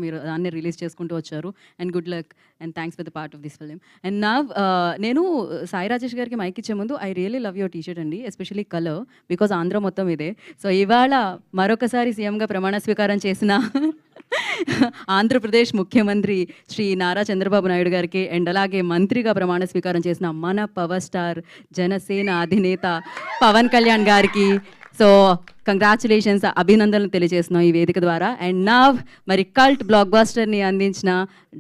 మీరు దాన్ని రిలీజ్ చేసుకుంటూ వచ్చారు. And good luck and thanks for the part of this film. And నా నేను సాయి రాజేష్ గారికి మైక్ ఇచ్చే ముందు I really love your T shirt అండి, ఎస్పెషల్లీ కలర్, బికాజ్ ఆంధ్ర మొత్తం ఇదే. సో ఇవాళ మరొకసారి సీఎంగా ప్రమాణ స్వీకారం చేసిన ఆంధ్రప్రదేశ్ ముఖ్యమంత్రి శ్రీ నారా చంద్రబాబు నాయుడు గారికి అండ్ అలాగే మంత్రిగా ప్రమాణ స్వీకారం చేసిన మన పవర్ స్టార్ జనసేన అధినేత పవన్ కళ్యాణ్ గారికి సో కంగ్రాచులేషన్స్, అభినందనలు తెలియజేస్తున్నాం ఈ వేదిక ద్వారా. అండ్ నా మరి కల్ట్ బ్లాక్ బాస్టర్ని అందించిన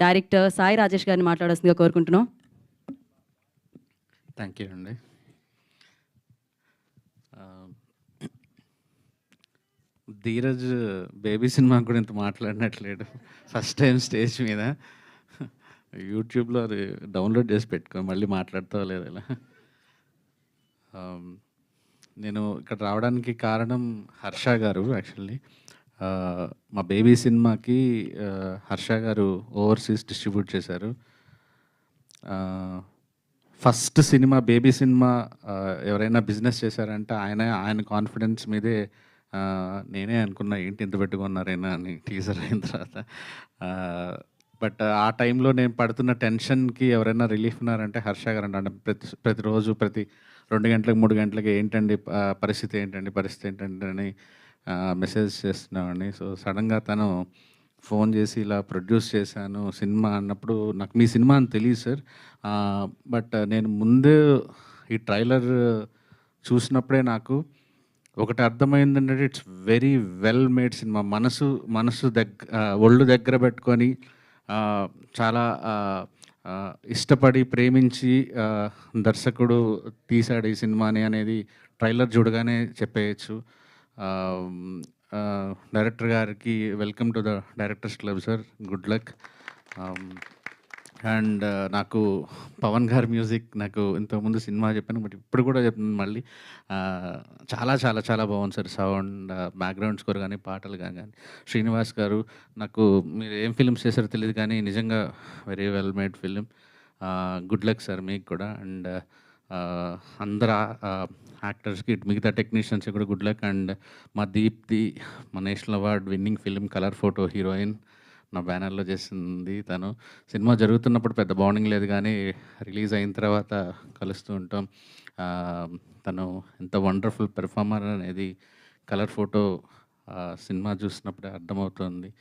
డైరెక్టర్ సాయి రాజేష్ గారిని మాట్లాడాల్సిందిగా కోరుకుంటున్నాం. థ్యాంక్ యూ అండి. ధీరజ్ బేబీ సినిమా కూడా ఇంత మాట్లాడినట్లేడు. ఫస్ట్ టైం స్టేజ్ మీద యూట్యూబ్లో అది డౌన్లోడ్ చేసి పెట్టుకో, మళ్ళీ మాట్లాడుతావు లేదు ఇలా. నేను ఇక్కడ రావడానికి కారణం హర్ష గారు. యాక్చువల్లీ మా బేబీ సినిమాకి హర్ష గారు ఓవర్సీస్ డిస్ట్రిబ్యూట్ చేశారు. ఫస్ట్ సినిమా బేబీ సినిమా ఎవరైనా బిజినెస్ చేశారంటే ఆయన కాన్ఫిడెన్స్ మీదే నేనే అనుకున్నా ఏంటి ఇంత పెట్టుకున్నారైనా అని టీజర్ అయిన తర్వాత. బట్ ఆ టైంలో నేను పడుతున్న టెన్షన్కి ఎవరైనా రిలీఫ్ ఉన్నారంటే హర్ష గారు అంటే ప్రతిరోజు ప్రతి 2 గంటలకు 3 గంటలకి ఏంటండి పరిస్థితి ఏంటండి అని మెసేజ్ చేస్తున్నామండి. సో సడన్గా తను ఫోన్ చేసి ఇలా ప్రొడ్యూస్ చేశాను సినిమా అన్నప్పుడు నాకు మీ సినిమా అని తెలియదు సార్, బట్ నేను ముందు ఈ ట్రైలర్ చూసినప్పుడే నాకు ఒకటి అర్థమైందంటే it's very well made cinema. మనసు ఒళ్ళు దగ్గర పెట్టుకొని చాలా ఇష్టపడి ప్రేమించి దర్శకుడు తీశాడు ఈ సినిమాని అనేది ట్రైలర్ చూడగానే చెప్పేయచ్చు. డైరెక్టర్ గారికి welcome to the directors club sir, good luck. And నాకు పవన్ గారి మ్యూజిక్ నాకు ఇంతకుముందు సినిమా చెప్పాను, బట్ ఇప్పుడు కూడా చెప్తున్నాను మళ్ళీ, చాలా చాలా చాలా బాగుంది సార్. సౌండ్, బ్యాక్గ్రౌండ్ స్కోర్ కానీ పాటలు కానీ. శ్రీనివాస్ గారు, నాకు మీరు ఏం ఫిల్మ్స్ చేశారో తెలియదు కానీ నిజంగా very well made film. Good luck sir మీకు కూడా. అండ్ అందరు యాక్టర్స్కి, మిగతా టెక్నీషియన్స్కి కూడా గుడ్ లక్. అండ్ మా దీప్తి, మా national award winning film colour photo heroine, నా బ్యానర్లో చేసింది తను. సినిమా జరుగుతున్నప్పుడు పెద్ద బాండింగ్ లేదు కానీ రిలీజ్ అయిన తర్వాత కలుస్తూ ఉంటాం. తను ఎంత వండర్ఫుల్ పెర్ఫార్మర్ అనేది కలర్ ఫోటో సినిమా చూసినప్పుడే అర్థమవుతుంది.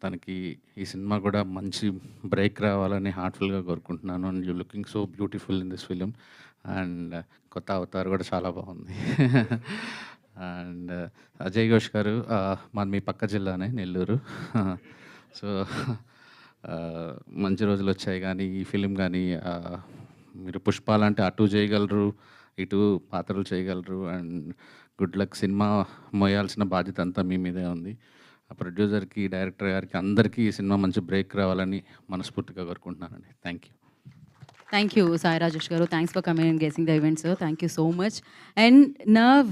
తనకి ఈ సినిమా కూడా మంచి బ్రేక్ రావాలని హార్ట్ఫుల్గా కోరుకుంటున్నాను. And you looking so beautiful in this film. And కొత్త అవతార్ కూడా చాలా బాగుంది. అండ్ అజయ్ ఘోష్ గారు, మాది మీ పక్క జిల్లానే నెల్లూరు. సో మంచి రోజులు వచ్చాయి కానీ ఈ ఫిలిం కానీ మీరు పుష్పాలంటే అటు చేయగలరు, ఇటు పాత్రలు చేయగలరు. And good luck. సినిమా మోయాల్సిన బాధ్యత అంతా మీ మీదే ఉంది. ఆ ప్రొడ్యూసర్కి, డైరెక్టర్ గారికి, అందరికీ ఈ సినిమా మంచి బ్రేక్ రావాలని మనస్ఫూర్తిగా కోరుకుంటున్నానండి. Thank you. Thank you Sai Rajesh garu. Thanks for coming and guessing the event sir. Thank you so much. And now